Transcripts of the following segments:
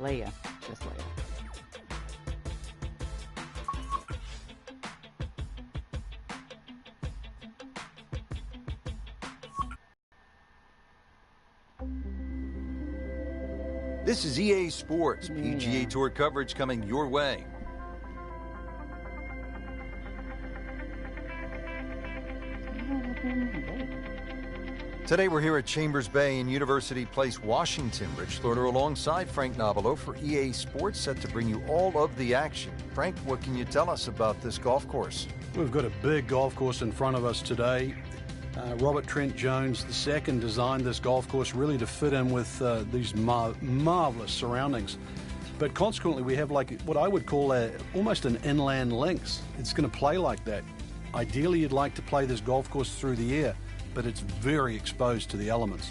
Leah. Just Leah. This is EA Sports, PGA Tour coverage coming your way. Today we're here at Chambers Bay in University Place, Washington. Rich Lorder alongside Frank Nobilo for EA Sports, set to bring you all of the action. Frank, what can you tell us about this golf course? We've got a big golf course in front of us today. Robert Trent Jones II designed this golf course really to fit in with these marvelous surroundings. But consequently, we have like what I would call almost an inland links. It's going to play like that. Ideally, you'd like to play this golf course through the air, but it's very exposed to the elements.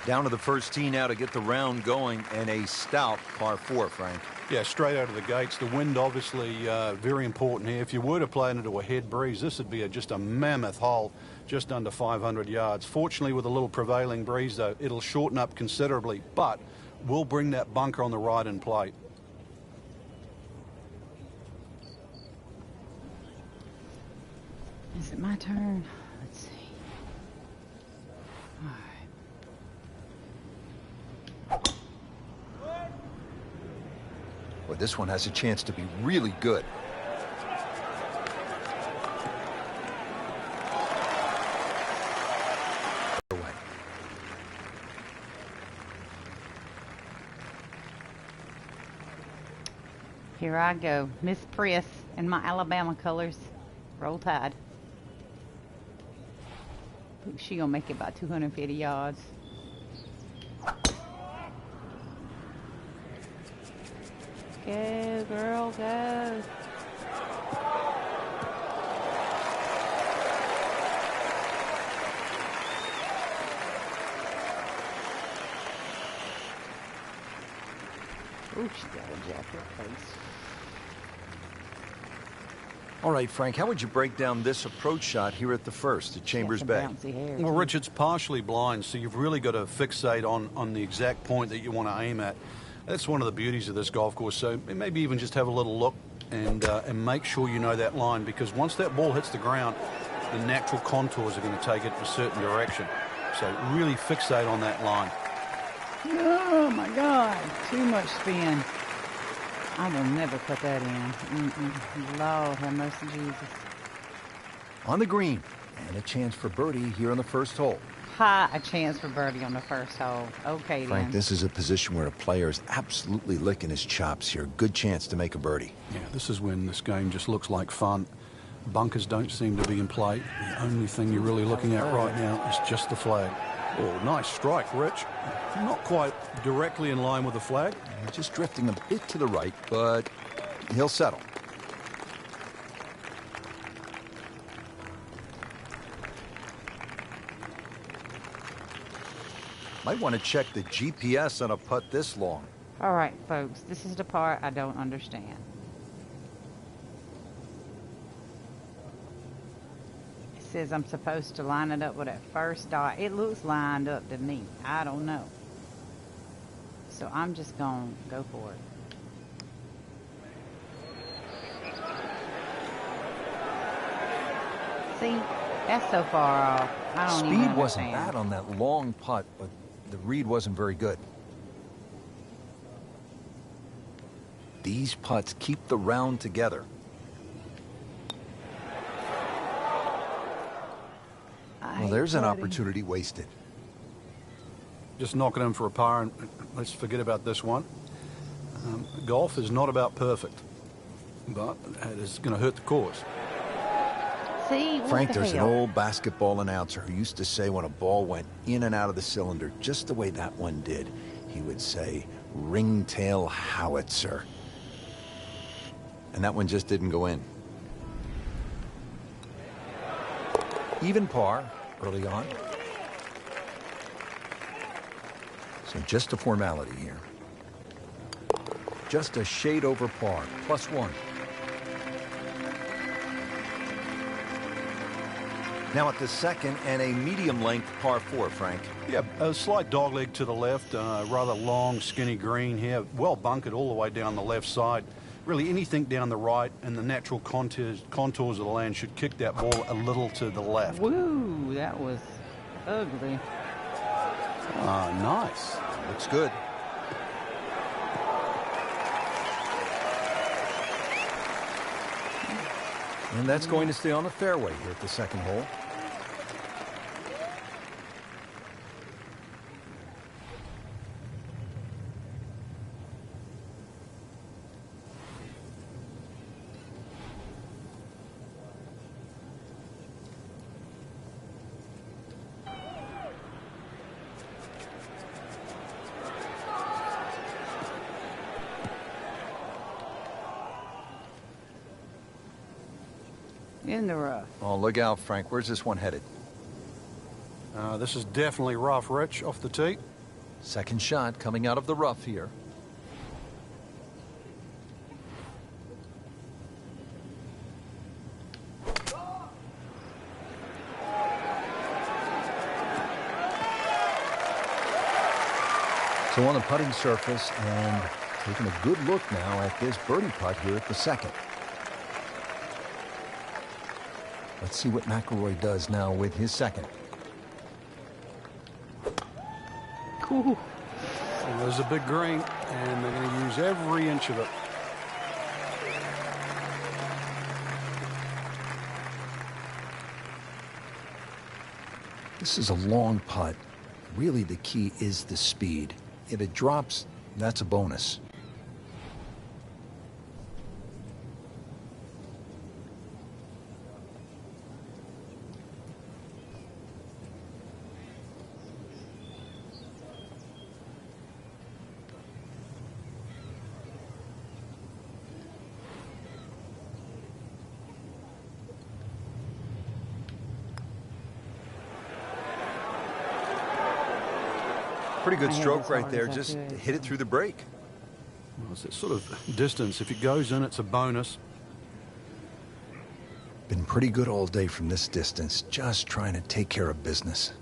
Down to the first tee now to get the round going, and a stout par 4, Frank. Yeah, straight out of the gates. The wind obviously very important here. If you were to play into a head breeze, this would be just a mammoth hole, just under 500 yards. Fortunately, with a little prevailing breeze, though, it'll shorten up considerably, but will bring that bunker on the right in play. Is it my turn? Let's see. All right. Well, this one has a chance to be really good. Here I go. Miss Priss in my Alabama colors. Roll Tide. She gonna make it about 250 yards. Go, girl, go. Ooh, she got a jacket face. All right, Frank, how would you break down this approach shot here at the first at Chambers Bay? Well, Rich, it's partially blind, so you've really got to fixate on the exact point that you want to aim at. That's one of the beauties of this golf course. So maybe even just have a little look and make sure you know that line, because once that ball hits the ground, the natural contours are going to take it in a certain direction. So really fixate on that line. Oh, my God. Too much spin. I will never put that in. Lord have mercy, Jesus. On the green, and a chance for birdie here on the first hole. Ha, a chance for birdie on the first hole. Okay, Frank, then. this is a position where a player is absolutely licking his chops here. Good chance to make a birdie. Yeah, this is when this game just looks like fun. Bunkers don't seem to be in play. The only thing you're really looking at right now is just the flag. Oh, nice strike, Rich. Not quite directly in line with the flag. Just drifting a bit to the right, but he'll settle. Might want to check the GPS on a putt this long. All right, folks, this is the part I don't understand. It says I'm supposed to line it up with that first dot. It looks lined up to me. I don't know. So I'm just going to go for it. See, that's so far off. I don't even Speed wasn't understand. bad on that long putt, but the read wasn't very good. These putts keep the round together. Well, there's an opportunity wasted. Just knock it in for a par, and let's forget about this one. Golf is not about perfect, but it is going to hurt the course. See, what Frank, the there's an hell? old basketball announcer who used to say when a ball went in and out of the cylinder, just the way that one did, he would say, ringtail howitzer. And that one just didn't go in. Even par early on. So just a formality here. Just a shade over par, +1. Now at the second and a medium-length par 4, Frank. Yeah, a slight dogleg to the left, rather long, skinny green here, well bunkered all the way down the left side. Really anything down the right and the natural contours of the land should kick that ball a little to the left. Woo, that was ugly. Ah, nice. Looks good. And that's going to stay on the fairway here at the second hole. In the rough. Oh, look out, Frank. Where's this one headed? This is definitely rough, Rich, off the tee. Second shot coming out of the rough here. So on the putting surface and taking a good look now at this birdie putt here at the second. Let's see what McIlroy does now with his second. Cool. And there's a big green, and they're going to use every inch of it. This is a long putt. Really, the key is the speed. If it drops, that's a bonus. Pretty good stroke right there. Just hit it through the break. Well, it's that sort of distance. If it goes in, it's a bonus. Been pretty good all day from this distance. Just trying to take care of business.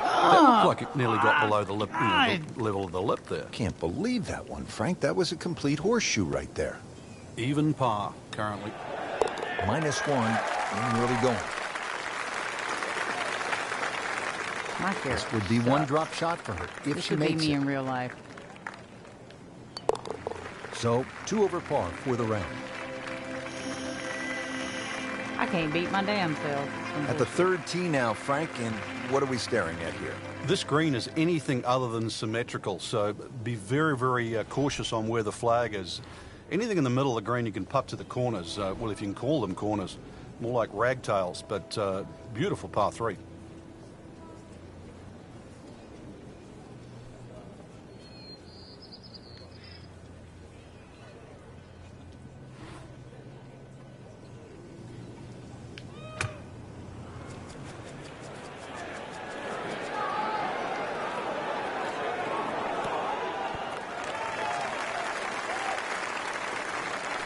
That looked like it nearly got below the lip, the level of the lip there. Can't believe that one, Frank. That was a complete horseshoe right there. Even par, currently. -1 and really going. My character This would be sucks. one drop shot for her if This she would be makes me it. in real life. So 2 over par for the round. I can't beat my damn self. At the third tee now, Frank, and what are we staring at here? This green is anything other than symmetrical, so be very, very cautious on where the flag is. Anything in the middle of the green you can putt to the corners. Well, if you can call them corners, more like ragtails, but beautiful par 3.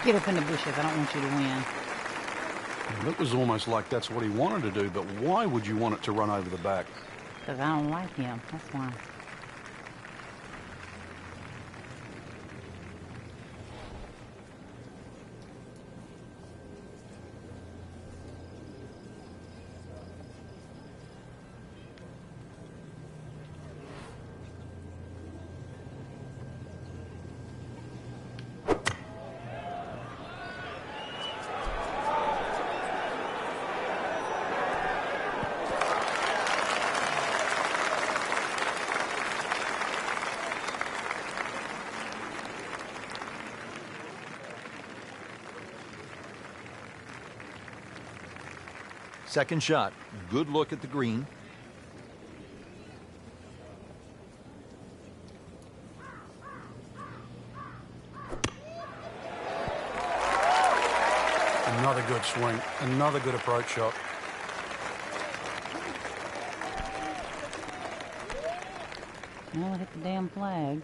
Get up in the bushes. I don't want you to win. It was almost like that's what he wanted to do, but why would you want it to run over the back? Because I don't like him. That's why. Second shot. Good look at the green. Another good swing. Another good approach shot. Well, hit the damn flag.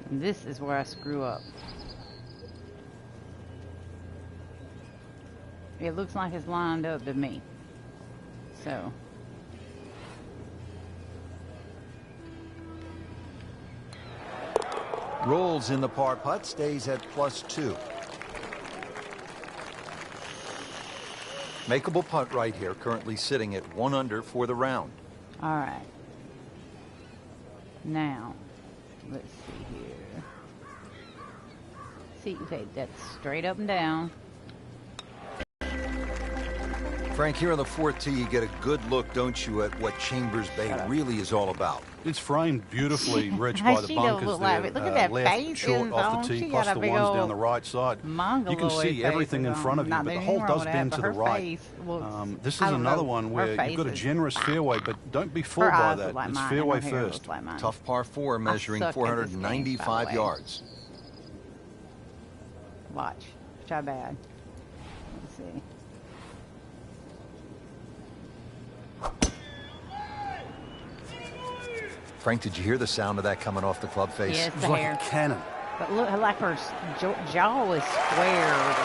This is where I screw up. It looks like it's lined up to me. So. Rolls in the par putt, stays at +2. Makeable putt right here, currently sitting at 1 under for the round. All right. Now, let's see here. See, okay, that's straight up and down. Frank, here on the 4th tee, you get a good look, don't you, at what Chambers Bay really is all about. It's framed beautifully, Rich, by the She don't bunkers look there. like it. Look at that left face short in off zone. the tee, She plus got a the big ones old down the right side. You can mongoloid see everything in face front of you, Not but the anything hole wrong does with that, bend but to the her right. face looks- This is I don't another know. one Her where you've face got a is- generous fairway, but don't be fooled Her by eyes that. look like It's mine, fairway and her hair first. looks like mine. Tough par 4, measuring suck at this game, by the 495 way. yards. Watch. Try bad. Let's see. Frank, did you hear the sound of that coming off the club face? Yeah, It it's was the like hair. a cannon. But look, like her jaw is squared.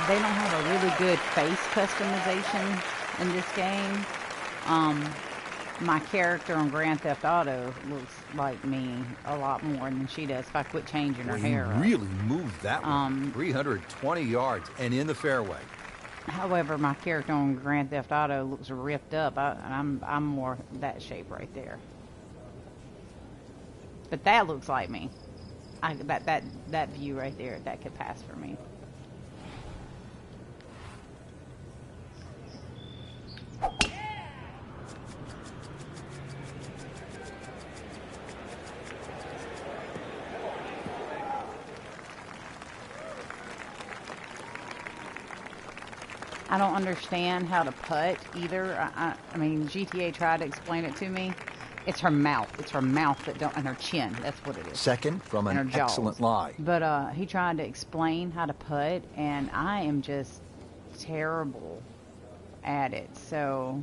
They don't have a really good face customization in this game. My character on Grand Theft Auto looks like me a lot more than she does if I quit changing her Well, hair you up. really moved that one. 320 yards and in the fairway. However, my character on Grand Theft Auto looks ripped up. I'm more that shape right there. But that looks like me. That view right there, that could pass for me. I don't understand how to putt either. I mean, GTA tried to explain it to me. It's her mouth. It's her mouth that don't, and her chin. That's what it is. Second from And an her jaws. excellent lie. But he tried to explain how to putt, and I am just terrible at it. So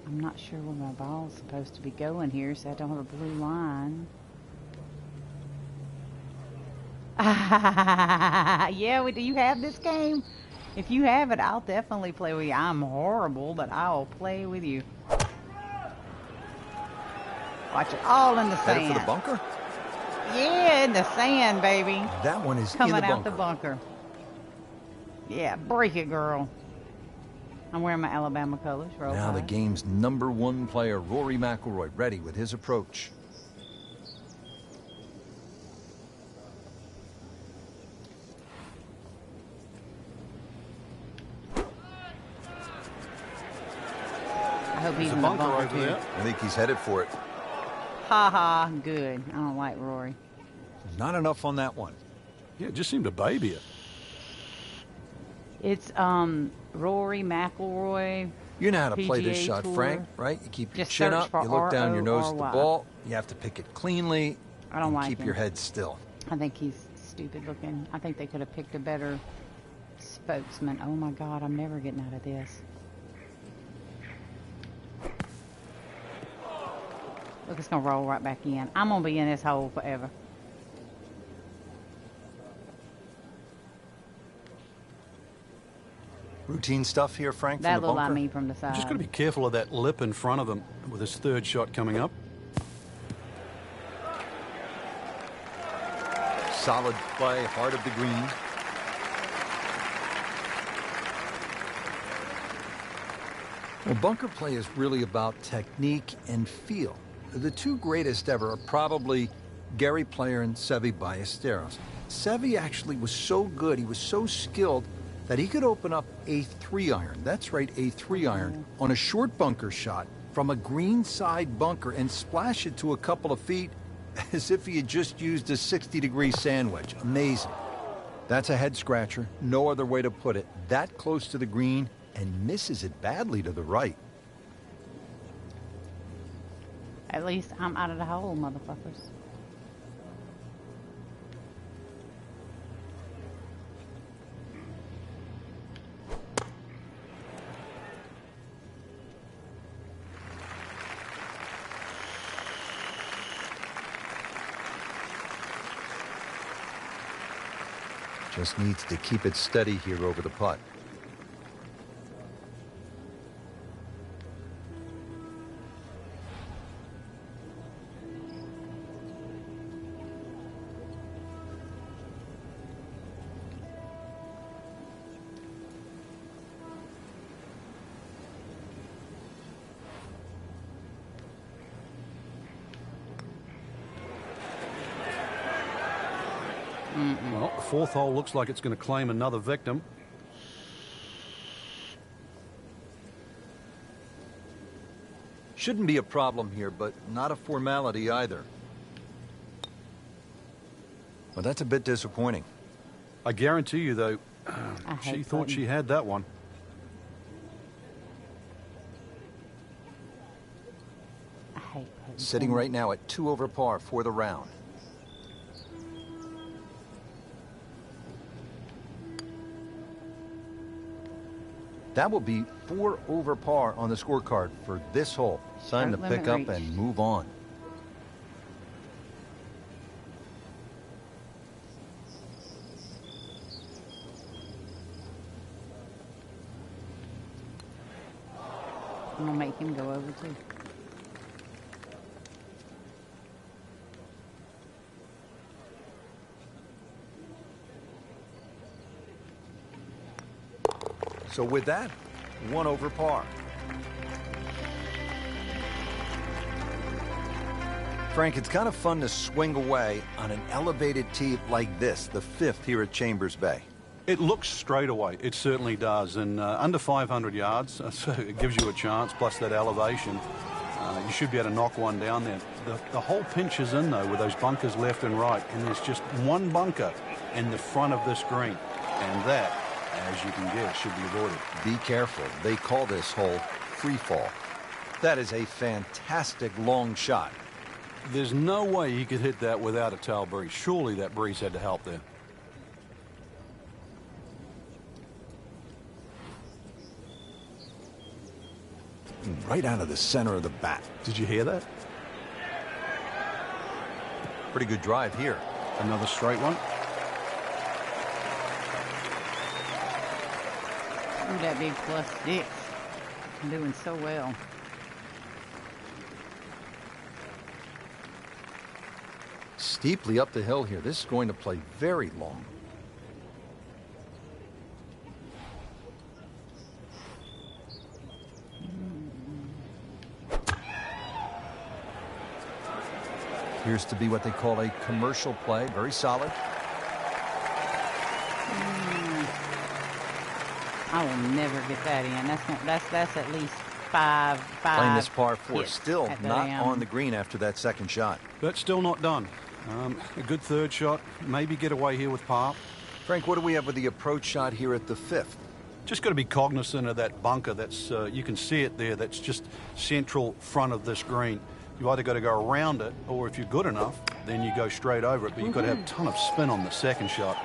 I'm not sure where my ball's supposed to be going here, so I don't have a blue line. Yeah, do you have this game? If you have it, I'll definitely play with you. I'm horrible, but I'll play with you. Watch it all in the sand. Headed for the bunker? Yeah, in the sand, baby. That one is Coming in the out bunker. the bunker. Yeah, break it, girl. I'm wearing my Alabama colors. Roll Now the Tide. game's #1 player, Rory McIlroy, ready with his approach. I hope he's There's a in the bunker bunker over too. there. I think he's headed for it. Ha ha, good. I don't like Rory. Not enough on that one. Yeah, it just seemed to baby it. It's Rory McIlroy. You know how to play this PGA shot, Tour. Frank, right? You keep your Just chin search up, for you look down your nose at the RORY. ball. You have to pick it cleanly. I don't and like keep him. your head still. I think he's stupid looking. I think they could have picked a better spokesman. Oh my God, I'm never getting out of this. Look, it's gonna roll right back in. I'm gonna be in this hole forever. Routine stuff here, Frank, That from the looked like bunker. me from the side. Just got to be careful of that lip in front of him with his third shot coming up. Solid play, heart of the green. Well, bunker play is really about technique and feel. The two greatest ever are probably Gary Player and Seve Ballesteros. Seve actually was so good, he was so skilled, that he could open up a 3-iron, that's right, a 3-iron, on a short bunker shot from a green side bunker and splash it to a couple of feet as if he had just used a 60-degree sand wedge. Amazing. That's a head scratcher, no other way to put it. That close to the green and misses it badly to the right. At least I'm out of the hole, motherfuckers. Just needs to keep it steady here over the putt. Well, the fourth hole looks like it's going to claim another victim. Shouldn't be a problem here, but not a formality either. Well, that's a bit disappointing. I guarantee you, though, I she hate thought putting. she had that one. I hate putting. Sitting right now at 2 over par for the round. That will be 4 over par on the scorecard for this hole. Time to Start pick limit up reach. and move on. I'm gonna make him go over too. So with that, 1 over par. Frank, it's kind of fun to swing away on an elevated tee like this, the 5th here at Chambers Bay. It looks straight away. It certainly does. And under 500 yards, so it gives you a chance, plus that elevation. You should be able to knock one down there. The whole pinch is in, though, with those bunkers left and right. And there's just one bunker in the front of this green. And that, as you can guess, should be avoided. Be careful. They call this hole free fall. That is a fantastic long shot. There's no way he could hit that without a tail breeze. Surely that breeze had to help there. Right out of the center of the bat. Did you hear that? Pretty good drive here. Another straight one. Ooh, that big +6. I'm doing so well. Steeply up the hill here. This is going to play very long. Appears to be what they call a commercial play. Very solid. I will never get that in. That's at least five. Playing this par 4, hits still at the not rim. on the green after that second shot. But still not done. A good third shot. Maybe get away here with par. Frank, what do we have with the approach shot here at the 5th? Just got to be cognizant of that bunker. That's you can see it there. That's just central front of this green. You either got to go around it, or if you're good enough, then you go straight over it. But you've got to have a ton of spin on the second shot.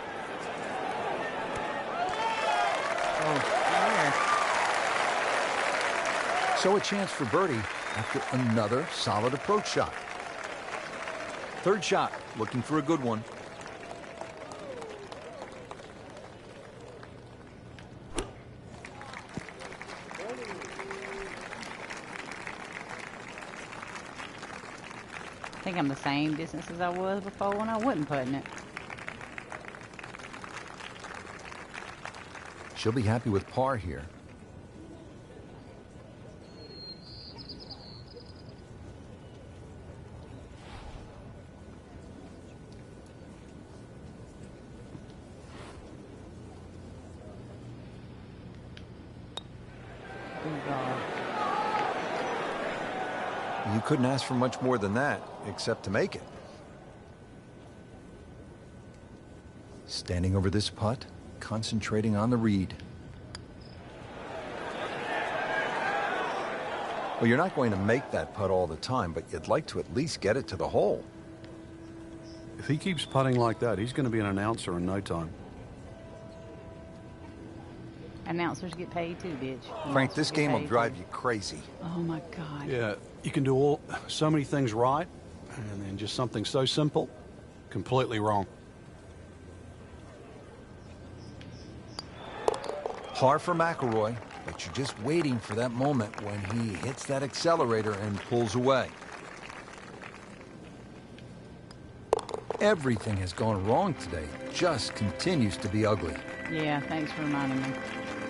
So a chance for birdie after another solid approach shot. Third shot, looking for a good one. I think I'm the same distance as I was before when I wasn't putting it. She'll be happy with par here. Good God. You couldn't ask for much more than that, except to make it. Standing over this putt, concentrating on the read. Well, you're not going to make that putt all the time, but you'd like to at least get it to the hole. If he keeps putting like that, he's going to be an announcer in no time. Announcers get paid too, bitch. Frank, Announcers this get game will paid drive too. you crazy. Oh my God. Yeah, you can do so many things right, and then just something so simple, completely wrong. Par for McIlroy, but you're just waiting for that moment when he hits that accelerator and pulls away. Everything has gone wrong today. Just continues to be ugly. Yeah, thanks for reminding me.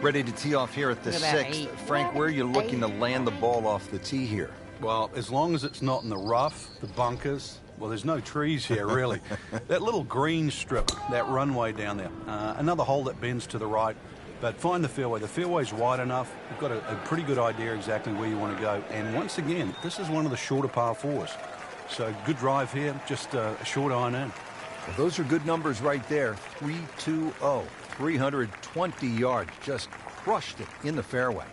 Ready to tee off here at the Look at that, 6th. 8. Frank, where are you looking to land the ball off the tee here? Well, as long as it's not in the rough, the bunkers, well, there's no trees here, really. That little green strip, that runway down there, another hole that bends to the right, but find the fairway. The fairway's wide enough. You've got a pretty good idea exactly where you want to go. And once again, this is one of the shorter par fours. So good drive here, just a short iron in. Well, those are good numbers right there. 320, 320 yards. Just crushed it in the fairway.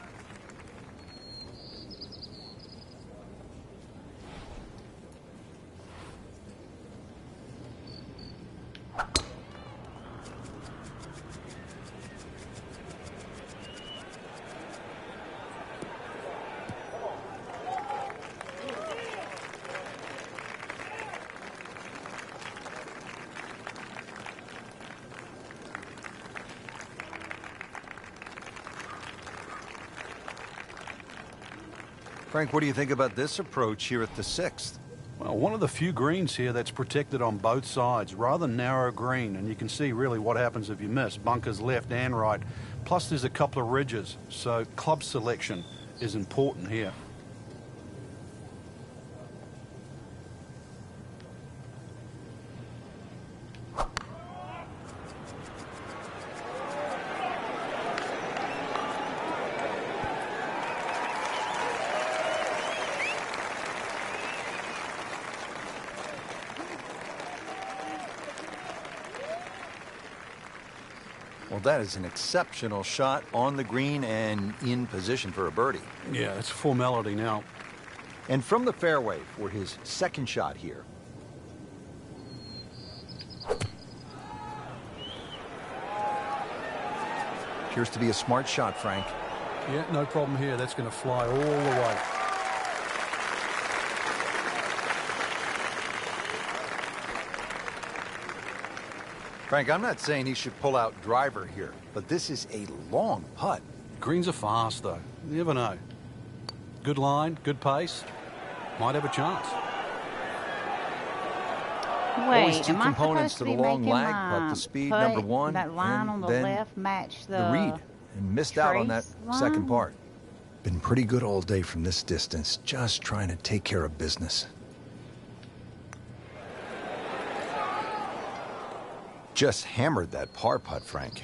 Frank, what do you think about this approach here at the 6th? Well, one of the few greens here that's protected on both sides. Rather narrow green, and you can see really what happens if you miss. Bunkers left and right. Plus there's a couple of ridges, so club selection is important here. Well, that is an exceptional shot on the green and in position for a birdie. Yeah, it's a formality now. And from the fairway for his second shot here. Appears to be a smart shot, Frank. Yeah, no problem here. That's going to fly all the way. Frank, I'm not saying he should pull out driver here, but this is a long putt. Greens are fast, though. You never know. Good line, good pace. Might have a chance. Always Wait, two am I components supposed to to the be long making lag, my but the speed, putt, number one, that line and on the then left match the read, and missed out on that trace second line? part. Been pretty good all day from this distance, just trying to take care of business. Just hammered that par putt, Frank.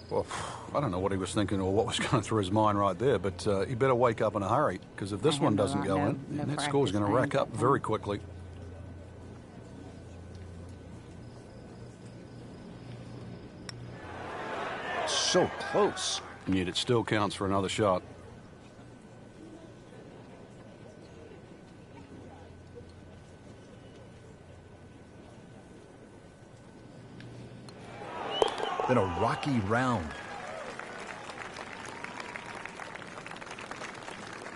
Well, I don't know what he was thinking or what was going through his mind right there, but he better wake up in a hurry, because if this one doesn't go in, no that score's going to rack practice up very quickly. So close. And yet it still counts for another shot. Then a rocky round.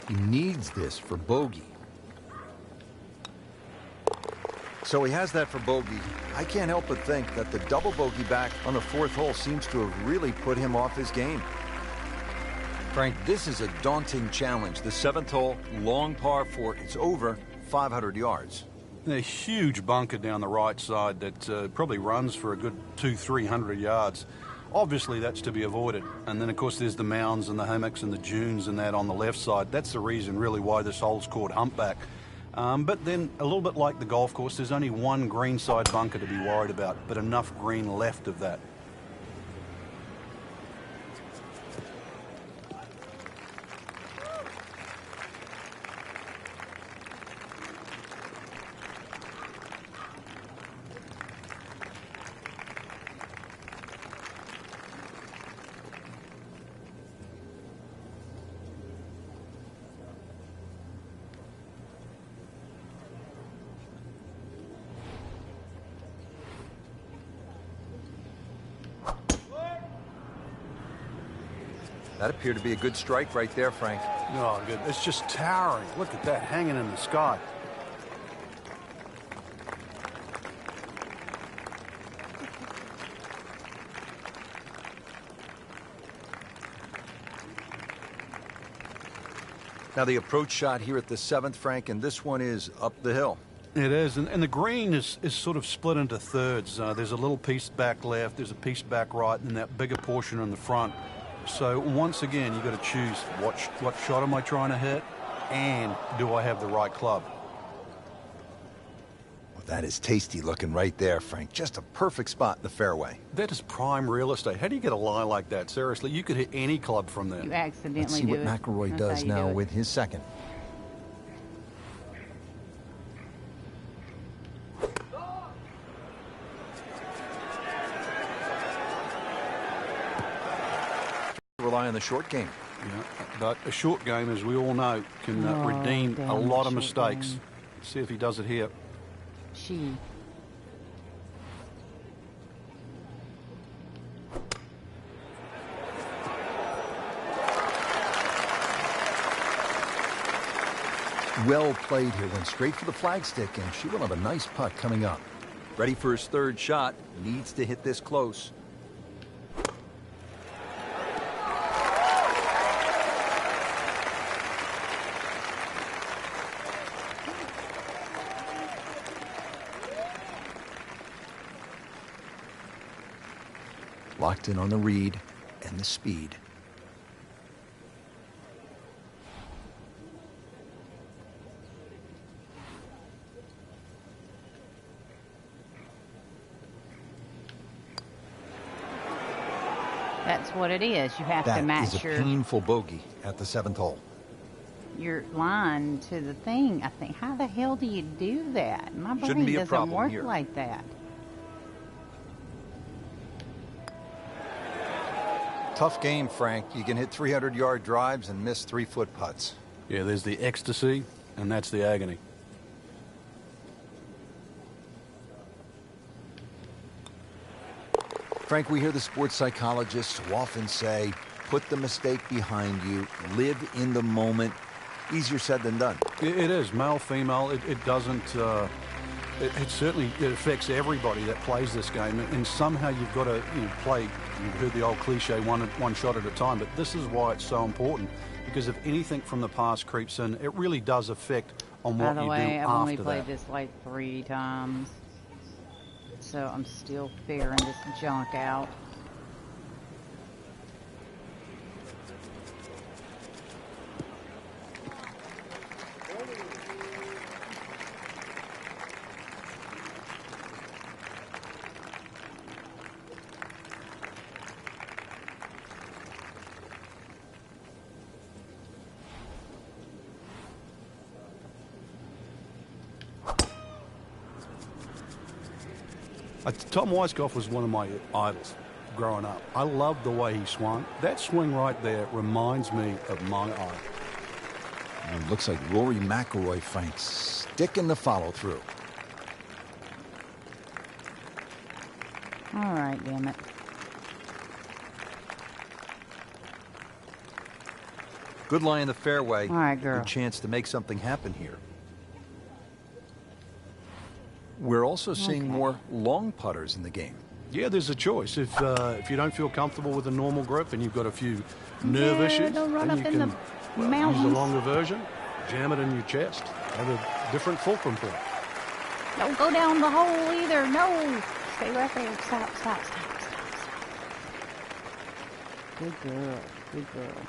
He needs this for bogey. So he has that for bogey. I can't help but think that the double bogey back on the fourth hole seems to have really put him off his game. Frank, this is a daunting challenge. The seventh hole, long par four. It's over 500 yards. A huge bunker down the right side that probably runs for a good 200-300 yards. Obviously, that's to be avoided. And then, of course, there's the mounds and the hammocks and the dunes and that on the left side. That's the reason, really, why this hole's called Humpback. But then, a little bit like the golf course, there's only one greenside bunker to be worried about, but enough green left of that. That appeared to be a good strike right there, Frank. Oh, good. It's just towering. Look at that, hanging in the sky. Now the approach shot here at the 7th, Frank, and this one is up the hill. It is, and the green is sort of split into thirds. There's a little piece back left, there's a piece back right, and that bigger portion in the front. So once again, you've got to choose what shot am I trying to hit, and do I have the right club? Well, that is tasty looking right there, Frank. Just a perfect spot in the fairway. That is prime real estate. How do you get a lie like that? Seriously, you could hit any club from there. You accidentally Let's see do what it. McIlroy That's does how you now do it. with his second. Rely on the short game. Yeah, but a short game, as we all know, can redeem damn a lot of short mistakes. game. Let's see if he does it here. She. Well played here. Went straight for the flagstick, and she will have a nice putt coming up. Ready for his third shot. Needs to hit this close. Locked in on the read and the speed. That's what it is. You have to That match is a your painful bogey at the 7th hole. line to the thing. I think, how the hell do you do that? My Shouldn't brain be a doesn't problem work here. like that. Tough game, Frank. You can hit 300-yard drives and miss 3-foot putts. Yeah, there's the ecstasy, and that's the agony. Frank, we hear the sports psychologists who often say, put the mistake behind you, live in the moment. Easier said than done. It is, male, female. It doesn't. It certainly affects everybody that plays this game, and somehow you've got to play. You've heard the old cliche, one shot at a time, but this is why it's so important, because if anything from the past creeps in, it really does affect on By what the you way, do I've only after played that. this like 3 times, so I'm still figuring this junk out. Tom Weiskopf was one of my idols growing up. I loved the way he swung. That swing right there reminds me of my idol. It looks like Rory McIlroy, Frank, sticking the follow-through. All right, damn it. Good lie in the fairway. All right, girl. Good chance to make something happen here. We're also seeing Okay. more long putters in the game. Yeah, there's a choice. If you don't feel comfortable with a normal grip and you've got a few nerve Yeah, issues, don't run then up you in can the use mountains. the longer version, jam it in your chest, have a different fulcrum point. Don't go down the hole either. No. Stay right there. Stop, stop, stop, stop, stop. Good girl. Good girl.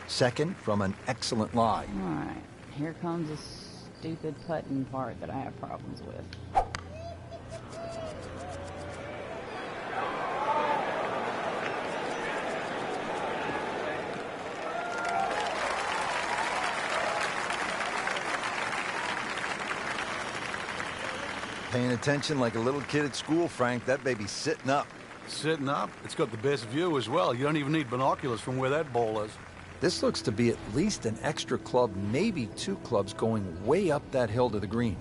Second from an excellent lie. All right. Here comes the stupid putting part that I have problems with. Paying attention like a little kid at school, Frank. That baby's sitting up. Sitting up, it's got the best view as well. You don't even need binoculars from where that ball is. This looks to be at least an extra club, maybe 2 clubs going way up that hill to the green.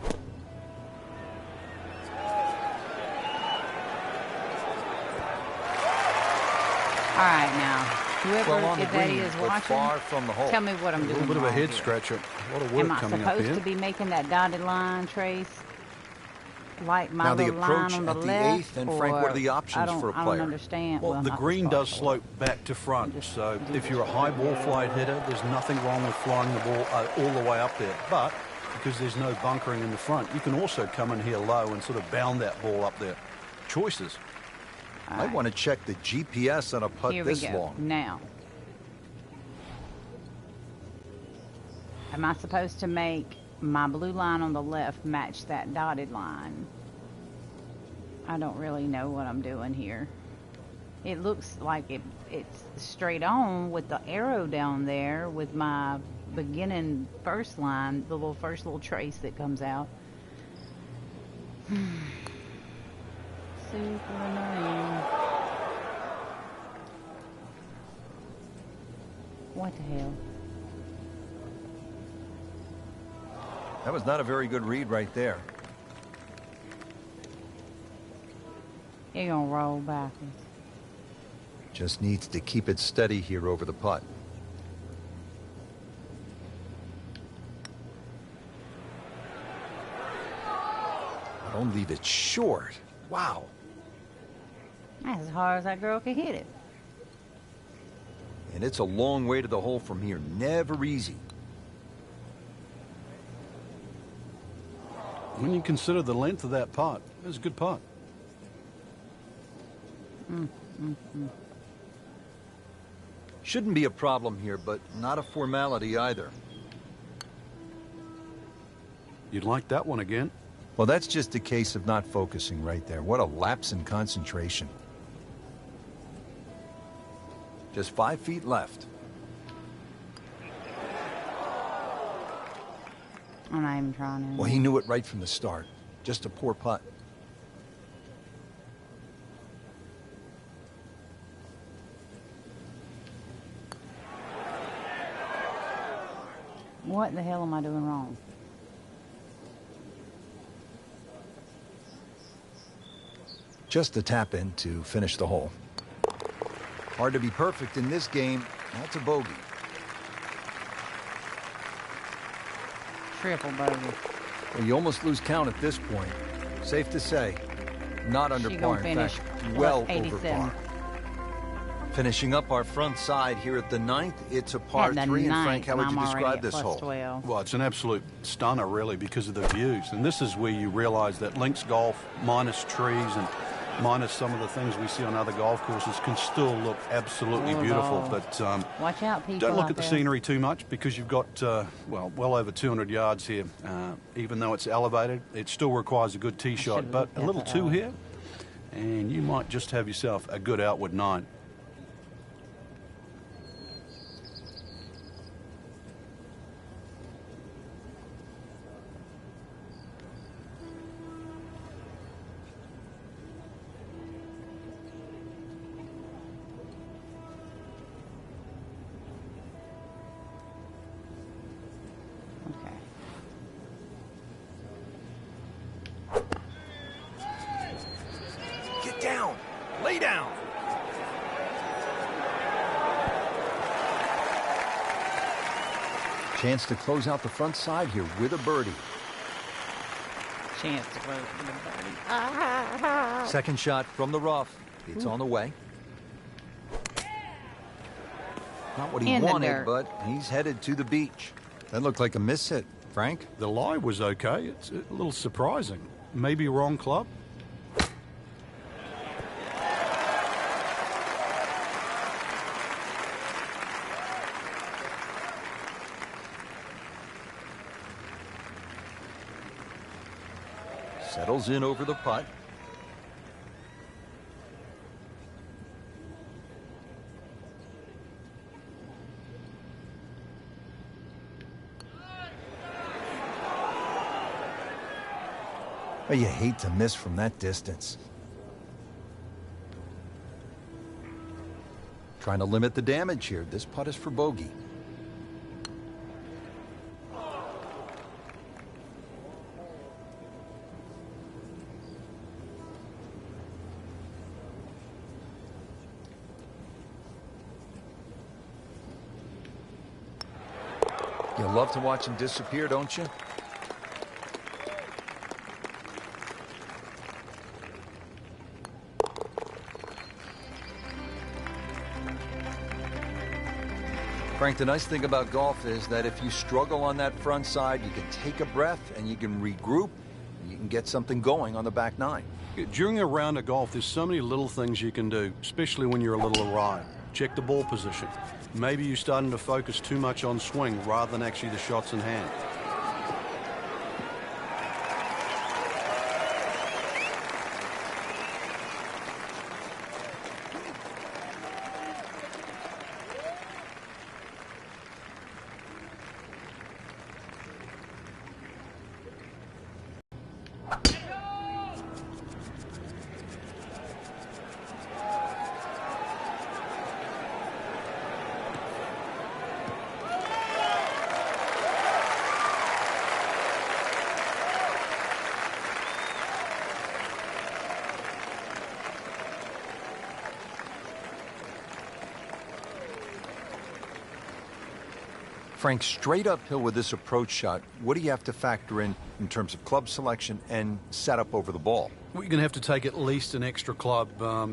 All right, now, whoever Well on the if that green, is but watching, far from the hole. tell me what I'm A doing little bit of a wrong head here. scratcher. A lot of work Am I coming up supposed here. to be making that dotted line, Trace? like my Now the little line approach on the at the left? 8th, and Frank, what are the or- options for a I player? don't understand. Well, the not green this does far slope back to front, Just so do if this you're a high ball right flight hitter, there's nothing wrong with flying the ball all the way up there. But because there's no bunkering in the front, you can also come in here low and sort of bound that ball up there. Choices. I want to check the GPS on a putt Here we this go. long. Now, am I supposed to make my blue line on the left match that dotted line? I don't really know what I'm doing here. It looks like it's straight on with the arrow down there with my beginning first line, the first little trace that comes out. Super annoying. What the hell? That was not a very good read right there. You're gonna roll backwards. Just needs to keep it steady here over the putt. Don't leave it short. Wow. That's as hard as that girl could hit it. And it's a long way to the hole from here. Never easy. When you consider the length of that putt, it was a good putt. Shouldn't be a problem here, but not a formality either. You'd like that one again? Well, that's just a case of not focusing right there. What a lapse in concentration. Just 5 feet left. I'm not even trying to. Well, he knew it right from the start. Just a poor putt. What the hell am I doing wrong? Just a tap in to finish the hole. Hard to be perfect in this game. That's a bogey. Triple bogey. Well, you almost lose count at this point. Safe to say, not under She par. gonna In finish fact, well plus over 87. par. Finishing up our front side here at the 9th, it's a par At the 3. And Frank, 9th, how would I'm you already describe at this plus hole? 12. Well, it's an absolute stunner, really, because of the views. And this is where you realize that links golf, minus trees and minus some of the things we see on other golf courses, can still look absolutely Oh, beautiful. no. But Watch out, people. don't look out at the there. scenery too much, because you've got, well over 200 yards here. Even though it's elevated, it still requires a good tee shot. should've But looked a at little that two earlier. here, and you might just have yourself a good outward 9. Okay. Get down. Lay down. Chance to close out the front side here with a birdie. Chance to vote for the birdie. Second shot from the rough. It's on the way. Not what he In the wanted, dirt. but he's headed to the beach. That looked like a miss hit, Frank. The lie was okay. It's a little surprising. Maybe wrong club. Settles in over the putt. Oh, you hate to miss from that distance. Trying to limit the damage here. This putt is for bogey. You love to watch him disappear, don't you? Frank, the nice thing about golf is that if you struggle on that front side, you can take a breath and you can regroup and you can get something going on the back nine. During a round of golf, there's so many little things you can do, especially when you're a little awry. Check the ball position. Maybe you're starting to focus too much on swing rather than actually the shots in hand. Frank, straight uphill with this approach shot, what do you have to factor in terms of club selection and setup over the ball? Well, you're going to have to take at least an extra club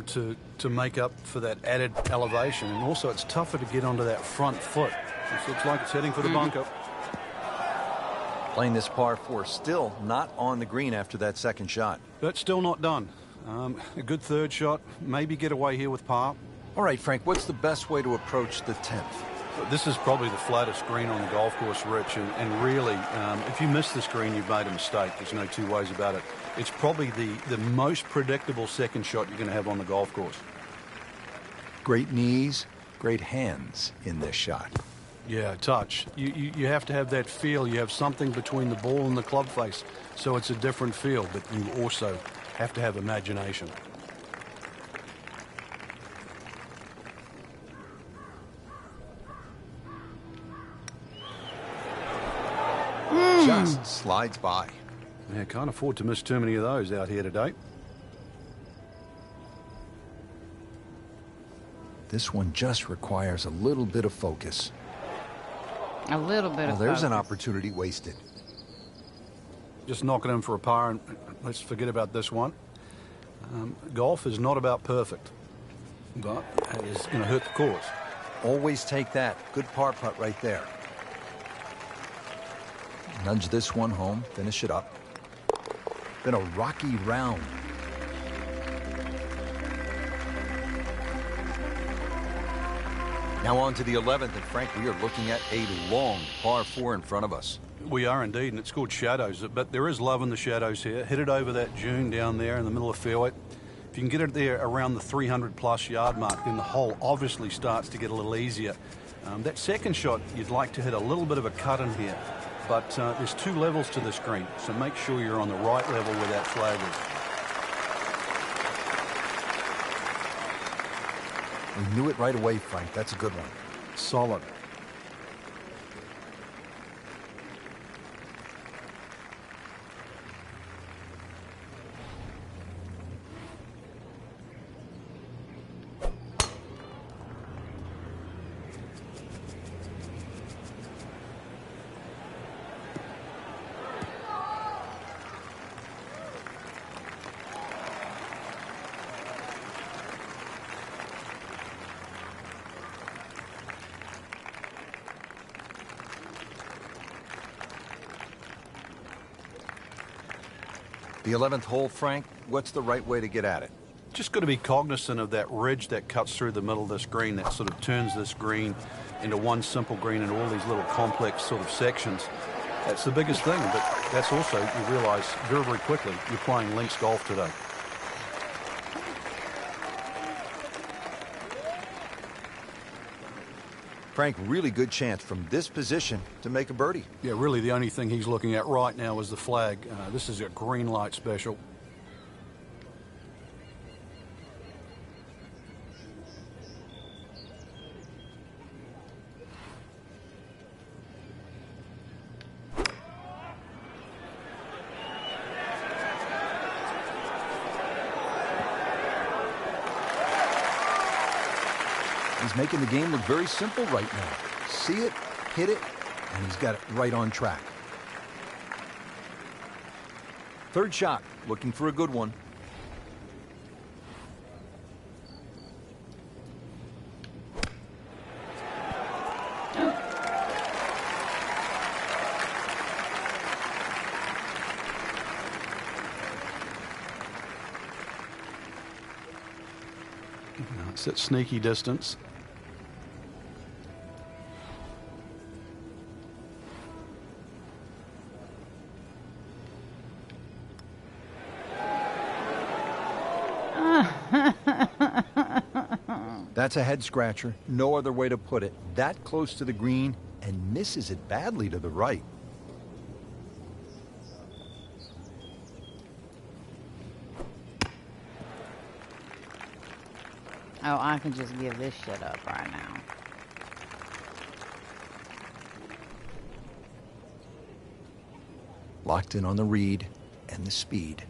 to make up for that added elevation. And also, it's tougher to get onto that front foot. This looks like it's heading for the bunker. Playing this par 4, still not on the green after that second shot. But still not done. A good third shot. Maybe get away here with par. All right, Frank, what's the best way to approach the 10th? This is probably the flattest green on the golf course, Rich, and really, if you miss this green, you've made a mistake. There's no two ways about it. It's probably the most predictable second shot you're going to have on the golf course. Great knees, great hands in this shot. Yeah, touch. You have to have that feel. You have something between the ball and the club face, so it's a different feel, but you also have to have imagination. Just slides by. Yeah, can't afford to miss too many of those out here today. This one just requires a little bit of focus. A little bit of There's an focus. opportunity wasted. Just knocking in for a par, and let's forget about this one. Golf is not about perfect, but it is going to hurt the course. Always take that. Good par putt right there. Nudge this one home, finish it up. Been a rocky round. Now on to the 11th, and Frank, we are looking at a long par 4 in front of us. We are indeed, and it's called shadows, but there is love in the shadows here. Hit it over that dune down there in the middle of the fairway. If you can get it there around the 300-plus yard mark, then the hole obviously starts to get a little easier. That second shot, you'd like to hit a little bit of a cut in here. But there's two levels to this green, so make sure you're on the right level where that flag is. We knew it right away, Frank. That's a good one. Solid. The 11th hole, Frank, what's the right way to get at it? Just got to be cognizant of that ridge that cuts through the middle of this green that sort of turns this green into one simple green and all these little complex sort of sections. That's the biggest thing, but that's also, you realize very, very quickly, you're playing links golf today. Frank, really good chance from this position to make a birdie. Yeah, really the only thing he's looking at right now is the flag. This is a green light special. He's making the game look very simple right now. See it, hit it, and he's got it right on track. Third shot, looking for a good one. It's at sneaky distance. That's a head scratcher. No other way to put it. That close to the green and misses it badly to the right. Oh, I can just give this shit up right now. Locked in on the read and the speed.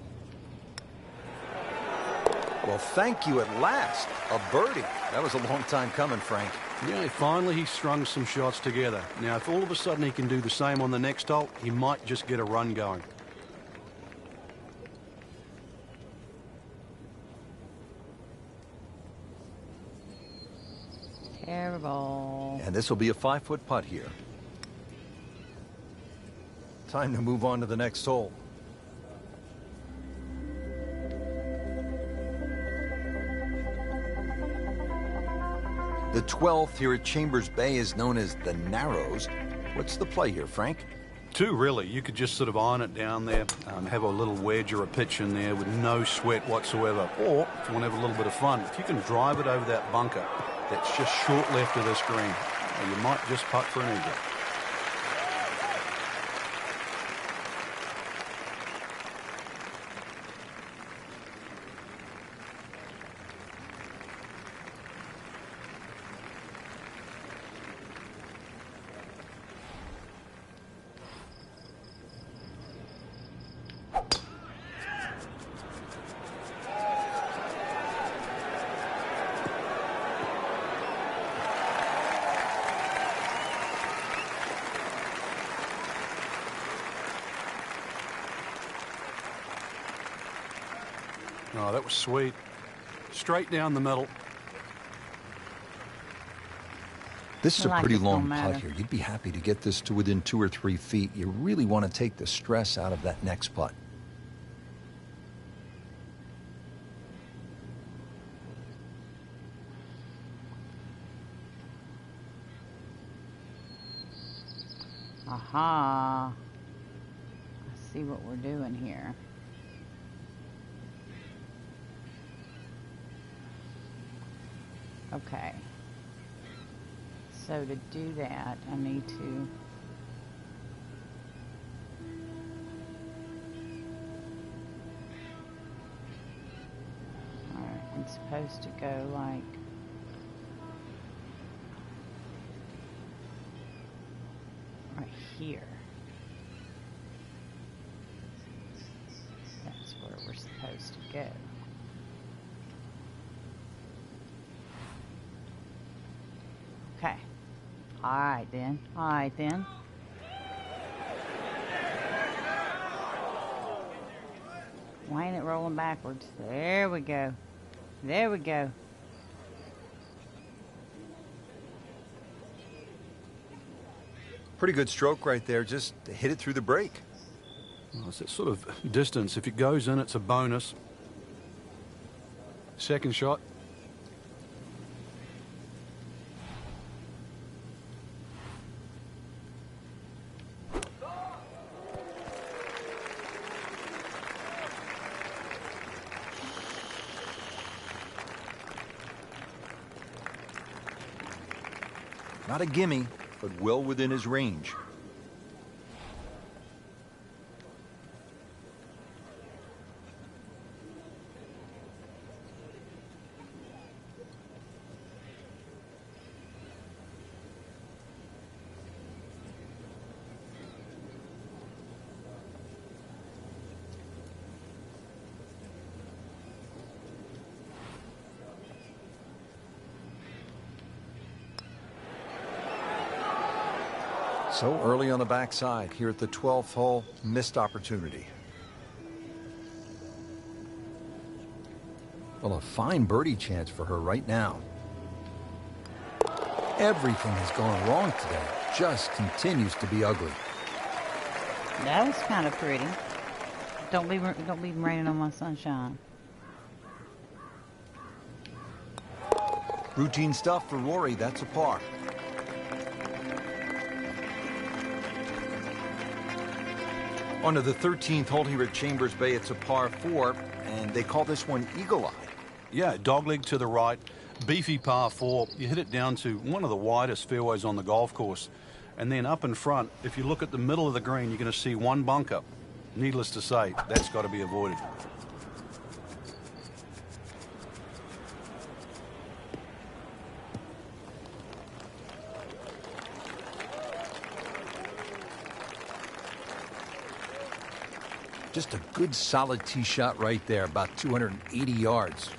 Well, thank you at last. A birdie. That was a long time coming, Frank. Yeah, finally he strung some shots together. Now, if all of a sudden he can do the same on the next hole, he might just get a run going. Terrible. And this will be a 5-foot putt here. Time to move on to the next hole. The 12th here at Chambers Bay is known as the Narrows. What's the play here, Frank? Two, really. You could just sort of iron it down there, have a little wedge or a pitch in there with no sweat whatsoever. Or, if you want to have a little bit of fun, if you can drive it over that bunker that's just short left of this green, you might just putt for an eagle. Oh, that was sweet. Straight down the middle. This is a Like pretty it don't long matter. putt here. You'd be happy to get this to within 2 or 3 feet. You really want to take the stress out of that next putt. Aha. Let's see what we're doing here. Okay. So to do that, I need to... Alright, it's supposed to go like... right here. That's where we're supposed to go. Okay. Alright then. Alright then. Why ain't it rolling backwards? There we go. There we go. Pretty good stroke right there. Just hit it through the break. Well, it's that sort of distance. If it goes in, it's a bonus. Second shot. Not a gimme, but well within his range. So early on the backside here at the 12th hole, missed opportunity. Well, a fine birdie chance for her right now. Everything has gone wrong today. Just continues to be ugly. That was kind of pretty. Don't be raining on my sunshine. Routine stuff for Rory, that's a par. On to the 13th hole here at Chambers Bay, it's a par 4, and they call this one Eagle Eye. Yeah, dogleg to the right, beefy par 4. You hit it down to one of the widest fairways on the golf course. And then up in front, if you look at the middle of the green, you're going to see one bunker. Needless to say, that's got to be avoided. Just a good solid tee shot right there, about 280 yards.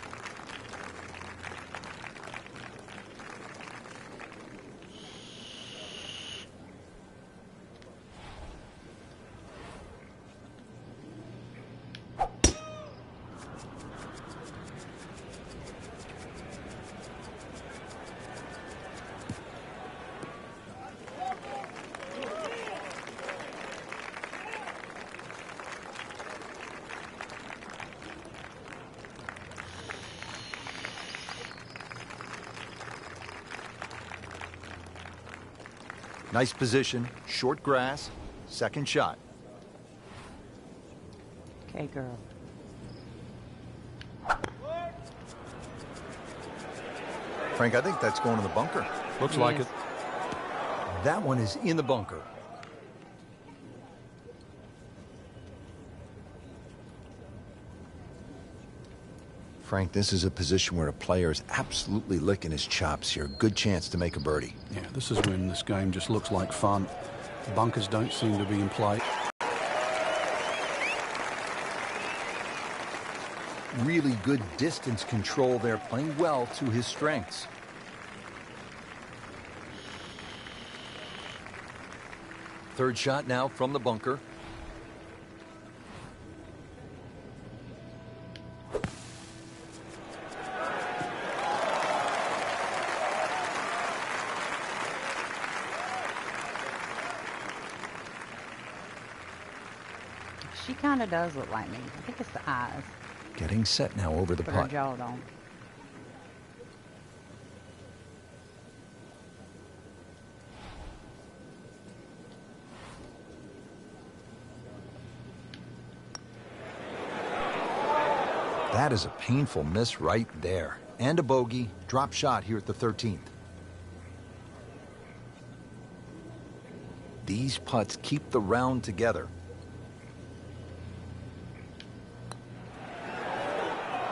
Nice position, short grass, second shot. Okay, girl. Frank, I think that's going to the bunker. Looks like Yes. it. That one is in the bunker. Frank, this is a position where a player is absolutely licking his chops here. Good chance to make a birdie. Yeah, this is when this game just looks like fun. Bunkers don't seem to be in play. Really good distance control there, playing well to his strengths. Third shot now from the bunker. She kind of does look like me. I think it's the eyes, Getting set now over the but her putt. jaw don't. That is a painful miss right there. And a bogey. Drop shot here at the 13th. These putts keep the round together.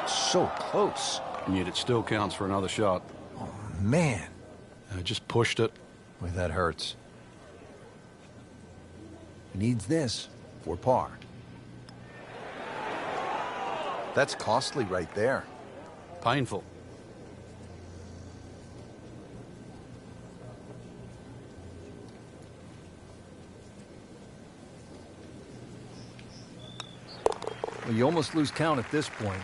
So close. And yet it still counts for another shot. Oh, man. Just pushed it. Boy, that hurts. He needs this for par. That's costly right there. Painful. Well, you almost lose count at this point.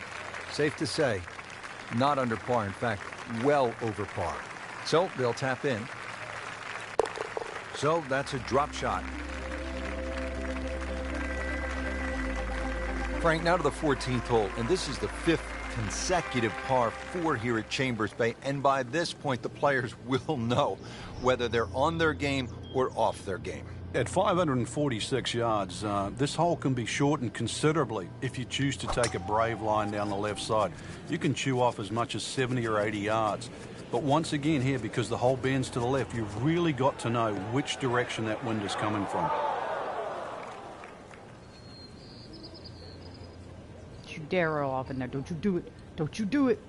Safe to say, not under par. In fact, well over par. So they'll tap in. So that's a drop shot. Frank, now to the 14th hole, and this is the 5th consecutive par 4 here at Chambers Bay, and by this point the players will know whether they're on their game or off their game. At 546 yards, this hole can be shortened considerably if you choose to take a brave line down the left side. You can chew off as much as 70 or 80 yards. But once again here, because the hole bends to the left, you've really got to know which direction that wind is coming from. Don't you dare roll off in there. Don't you do it. Don't you do it.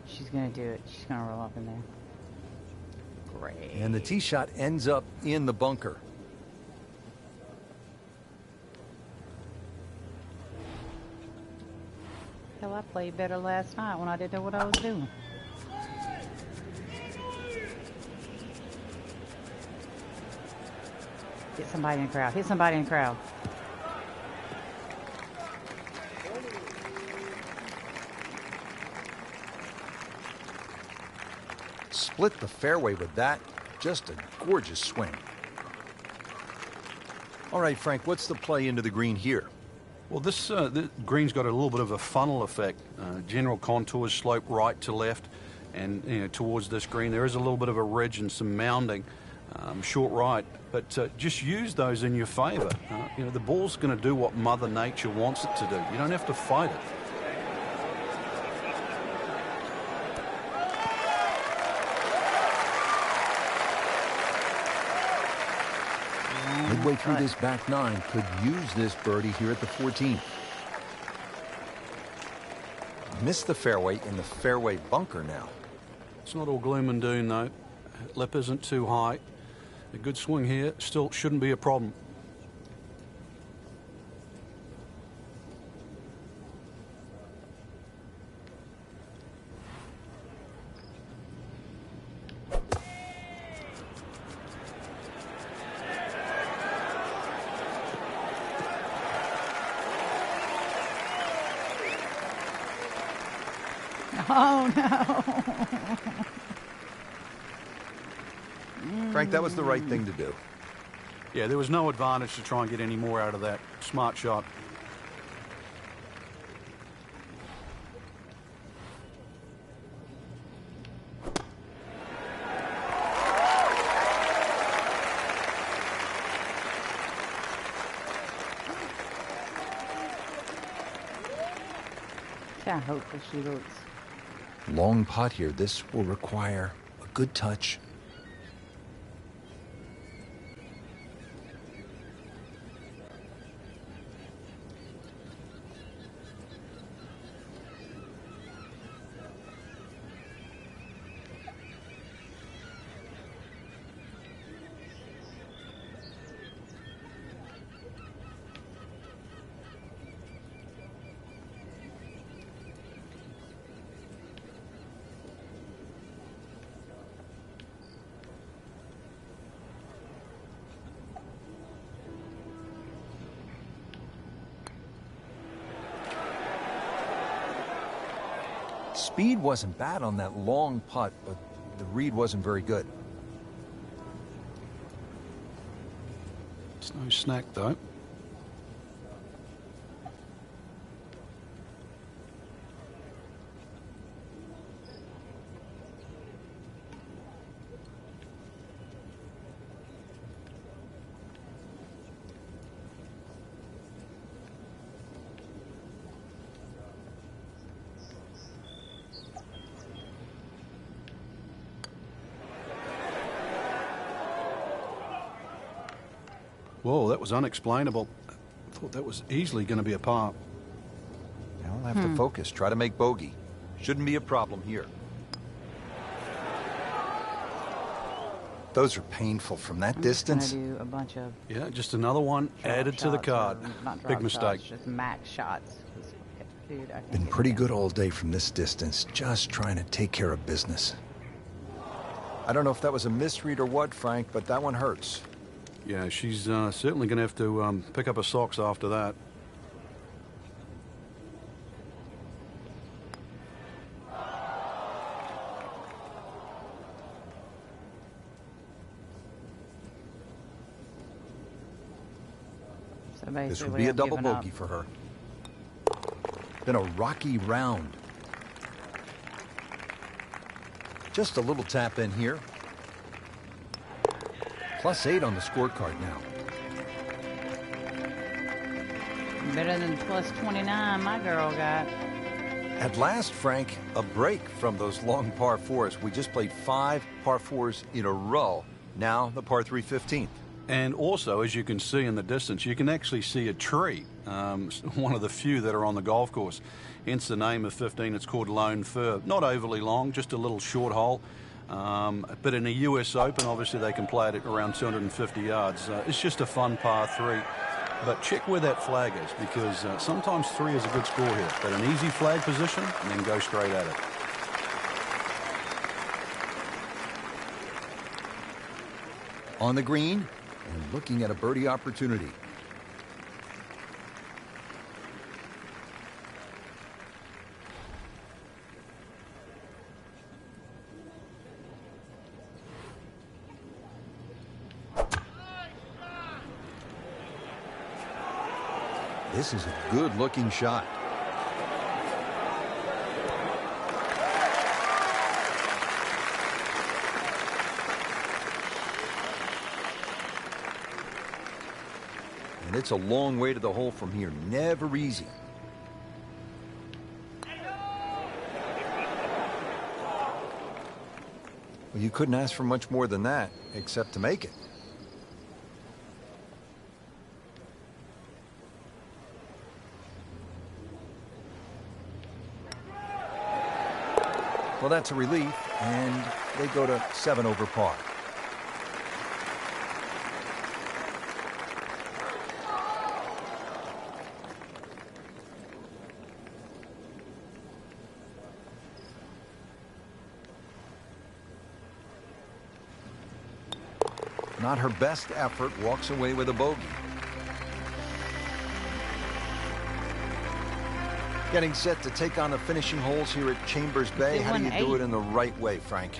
She's going to do it. She's going to roll off in there. Great. And the tee shot ends up in the bunker. Hell, I played better last night when I didn't know what I was doing. Hit somebody in the crowd. Hit somebody in the crowd. Split the fairway with that. Just a gorgeous swing. All right, Frank, what's the play into the green here? Well, this green's got a little bit of a funnel effect. General contours slope right to left. And towards this green, there is a little bit of a ridge and some mounding, short right. But just use those in your favour. The ball's going to do what Mother Nature wants it to do. You don't have to fight it. Midway through this back nine, could use this birdie here at the 14th. Missed the fairway in the fairway bunker now. It's not all gloom and doom, though. Lip isn't too high. A good swing here still shouldn't be a problem. Oh, no. Frank, that was the right thing to do. Yeah, there was no advantage to try and get any more out of that. Smart shot. I hope that she looks. Long putt here. This will require a good touch. Speed wasn't bad on that long putt, but the read wasn't very good. It's no snack, though. Whoa, that was unexplainable. I thought that was easily going to be a par. Now we'll have to focus, try to make bogey. Shouldn't be a problem here. Those are painful from that distance. Do a bunch of Yeah, just another one added to the card. Big mistake. Just max shots. Dude, I Been pretty good all day from this distance, just trying to take care of business. I don't know if that was a misread or what, Frank, but that one hurts. Yeah, she's certainly going to have to pick up her socks after that. So This would be a double bogey for her. Been a rocky round. Just a little tap in here. +8 on the scorecard now. Better than +29 my girl got. At last, Frank, a break from those long par fours. We just played 5 par fours in a row. Now the par 3 15th. And also, as you can see in the distance, you can actually see a tree. One of the few that are on the golf course. Hence the name of 15. It's called Lone Fir. Not overly long, just a little short hole. But in a US Open, obviously they can play it at around 250 yards. It's just a fun par 3. But check where that flag is, because sometimes 3 is a good score here. But an easy flag position and then go straight at it. On the green and looking at a birdie opportunity. This is a good-looking shot. And it's a long way to the hole from here. Never easy. Well, you couldn't ask for much more than that, except to make it. Well, that's a relief, and they go to 7 over par. Not her best effort, walks away with a bogey. Getting set to take on the finishing holes here at Chambers Bay. How do you do it in the right way, Frank?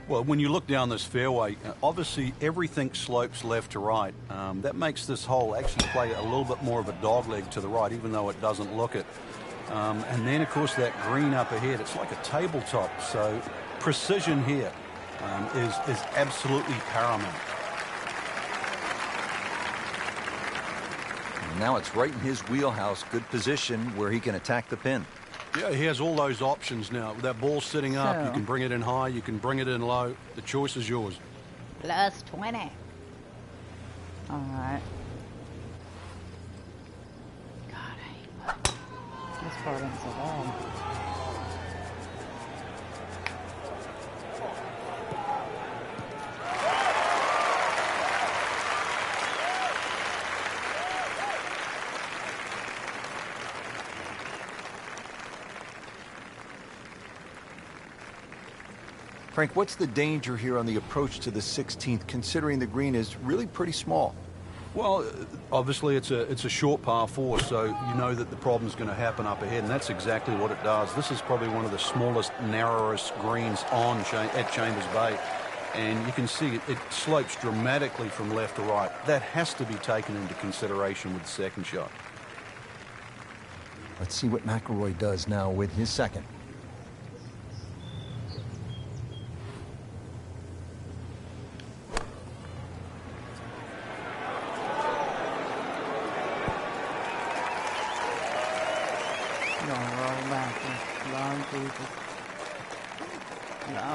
Well, when you look down this fairway, obviously everything slopes left to right. That makes this hole actually play a little bit more of a dogleg to the right, even though it doesn't look it. And then, of course, that green up ahead, it's like a tabletop. So precision here is absolutely paramount. Now it's right in his wheelhouse. Good position where he can attack the pin. Yeah, he has all those options now. That ball's sitting up. You can bring it in high. You can bring it in low. The choice is yours. Plus 20. All right. God, I hate this part isn't so bad. Frank, what's the danger here on the approach to the 16th, considering the green is really pretty small? Well, obviously it's a short par 4, so you know that the problem's going to happen up ahead, and that's exactly what it does. This is probably one of the smallest, narrowest greens at Chambers Bay, and you can see it slopes dramatically from left to right. That has to be taken into consideration with the second shot. Let's see what McIlroy does now with his second.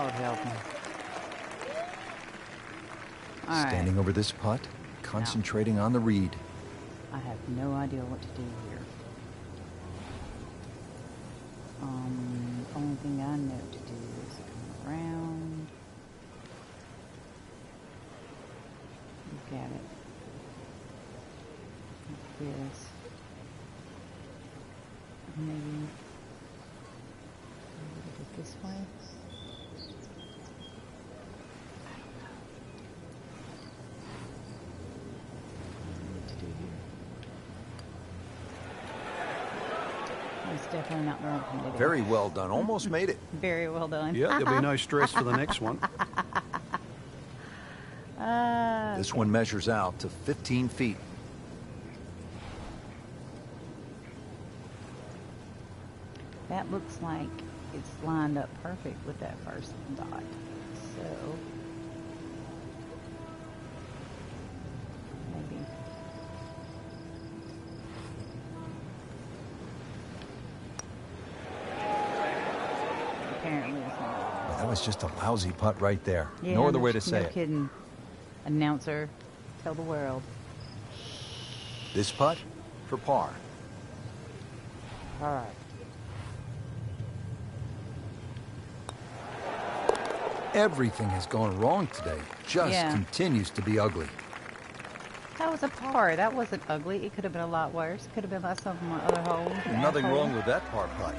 Lord help me. Standing over this putt, concentrating on the read. I have no idea what to do here. Only thing I know to do is come around. Look at it. Like this. Maybe this way. It's definitely not the right thing to do. Very well done. Almost made it. Very well done. Yeah, there'll be no stress for the next one. This one measures out to 15 feet. That looks like it's lined up perfect with that first dot. So maybe. Apparently it's not. That was just a lousy putt right there. Yeah, no other way to say no it. kidding. Announcer, tell the world. This putt for par. All right. Everything has gone wrong today. Just continues to be ugly. That was a par. That wasn't ugly. It could have been a lot worse. Could have been like some of my other holes. Nothing wrong with that par putt.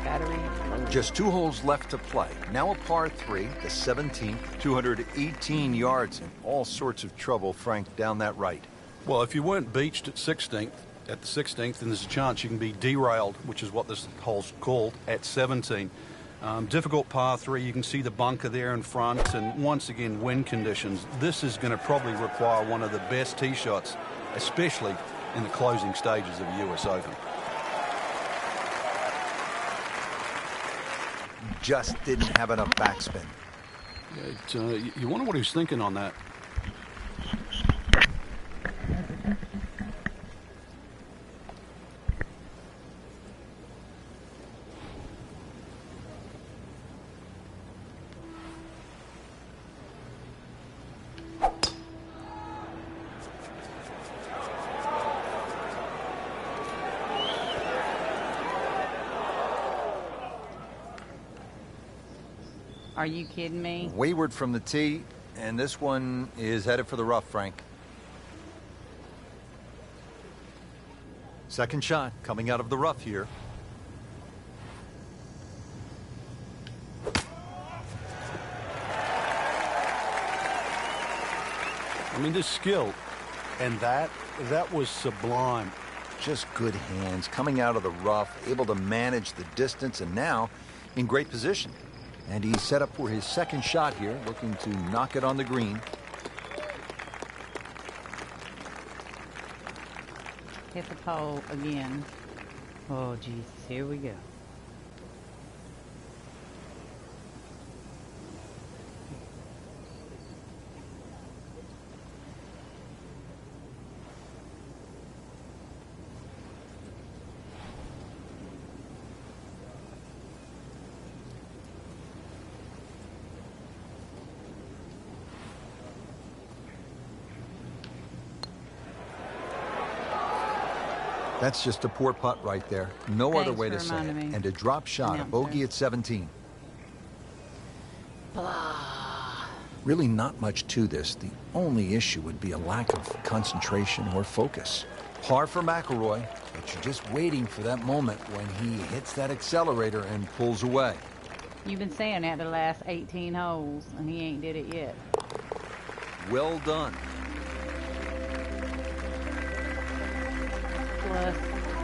Battery. Just 2 holes left to play. Now a par 3, the 17th, 218 yards, and all sorts of trouble, Frank, down that right. Well, if you weren't beached at the 16th, then there's a chance you can be derailed, which is what this hole's called, at 17. Difficult par 3. You can see the bunker there in front, and once again, wind conditions. This is going to probably require one of the best tee shots, especially in the closing stages of the US Open. Just didn't have enough backspin. You wonder what he's thinking on that. Are you kidding me? Wayward from the tee, and this one is headed for the rough, Frank. Second shot coming out of the rough here. I mean, this skill, and that was sublime. Just good hands, coming out of the rough, able to manage the distance, and now in great position. And he's set up for his second shot here, looking to knock it on the green. Hit the pole again. Oh, Jesus, here we go. That's just a poor putt right there. No other Thanks way for to say it. reminding me. And a drop shot, a bogey at 17. Blah. Really not much to this. The only issue would be a lack of concentration or focus. Par for McIlroy, but you're just waiting for that moment when he hits that accelerator and pulls away. You've been saying that the last 18 holes, and he ain't did it yet. Well done. Plus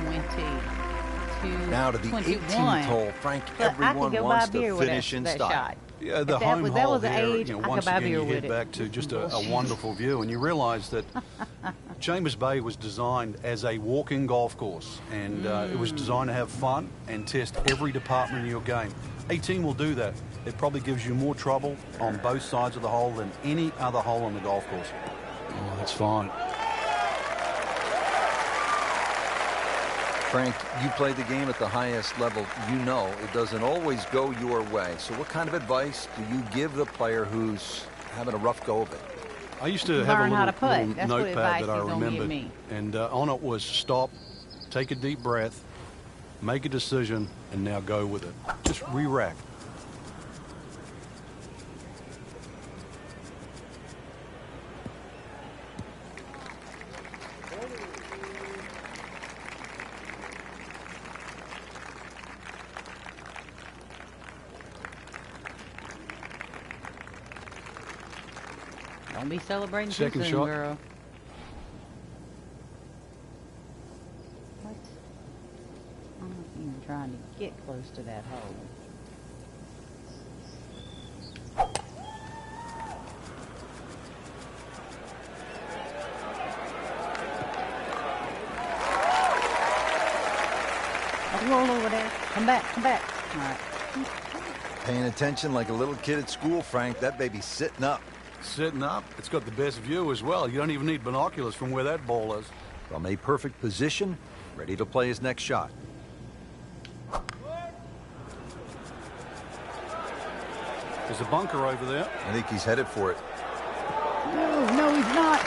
22. Now to the 21. 18th hole, Frank. But Everyone I could go wants buy a beer to with finish in that style. shot. Yeah, the If that home was- that hole was the there, age, I could once buy a again, beer you with head it. back to just a Bullshit. wonderful view, and you realize that Chambers Bay was designed as a walking golf course, and it was designed to have fun and test every department of your game. 18 will do that. It probably gives you more trouble on both sides of the hole than any other hole on the golf course. Oh, that's fine. Frank, you played the game at the highest level. You know it doesn't always go your way. So what kind of advice do you give the player who's having a rough go of it? I used to have Learn a how little, to putt. little That's what notepad advice that I he's gonna give remembered, me. and on it was stop, take a deep breath, make a decision, and now go with it. Just re-rack. Don't be celebrating too Second soon, shot. girl. What? I'm not even trying to get close to that hole. Roll over there. Come back, come back. All right. Paying attention like a little kid at school, Frank. That baby's sitting up. Sitting up, it's got the best view as well. You don't even need binoculars from where that ball is. From a perfect position, ready to play his next shot. There's a bunker over there. I think he's headed for it. No, he's not.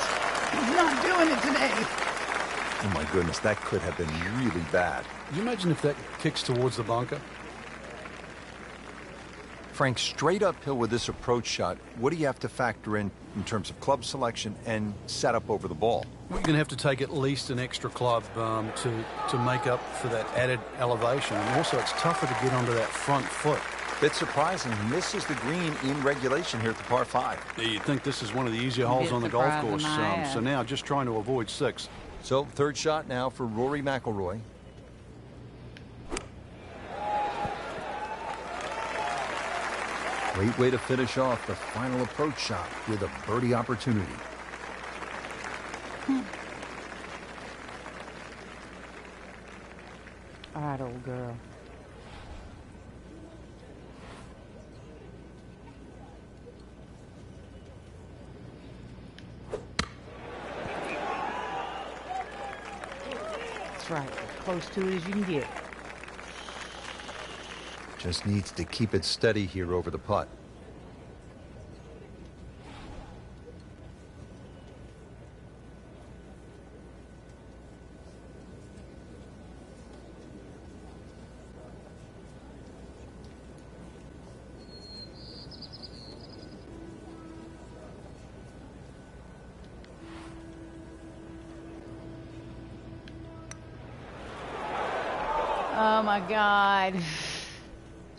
He's not doing it today. Oh my goodness, that could have been really bad. Can you imagine if that kicks towards the bunker? Frank, straight uphill with this approach shot, what do you have to factor in terms of club selection and setup over the ball? Well, you're going to have to take at least an extra club to make up for that added elevation. And also, it's tougher to get onto that front foot. Bit surprising, he misses the green in regulation here at the par 5. You'd think this is one of the easier holes Bit on the golf surprising, course. my ass. So now, just trying to avoid 6. So, third shot now for Rory McIlroy. Great way to finish off the final approach shot with a birdie opportunity. All right, old girl. right. As close to it as you can get. Just needs to keep it steady here over the putt. Oh my God.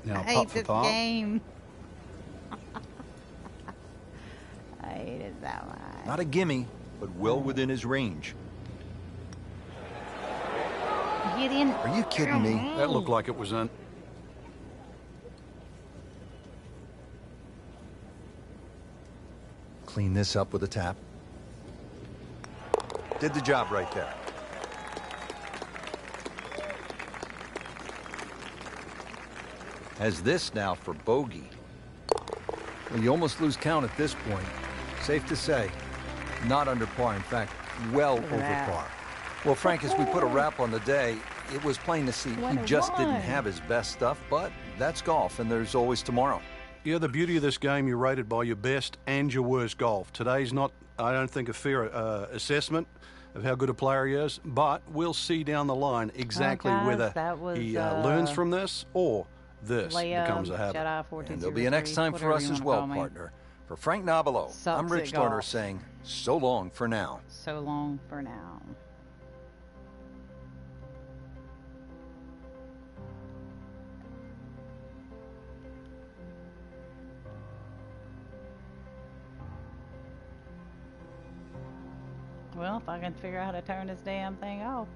Now, I putt hate for this par. game. I hate it that much. Not a gimme, but well within his range. Get in. Are you kidding me? That looked like it was in. Clean this up with a tap. Did the job right there. Has this now for bogey. Well, you almost lose count at this point. Safe to say, not under par. In fact, well Look at over that. par. Well, Frank, as we put a wrap on the day, it was plain to see he just didn't 21. have his best stuff, but that's golf, and there's always tomorrow. Yeah, the beauty of this game, you're rated by your best and your worst golf. Today's not, I don't think, a fair assessment of how good a player he is, but we'll see down the line exactly guys, whether that was, he learns from this or this Layup, becomes a habit. Jedi 1403, And there'll be a next time for whatever us you as wanna well, call me. partner. For Frank Nobilo, Sucks I'm Rich at Lerner golf. saying so long for now. So long for now. Well, if I can figure out how to turn this damn thing off.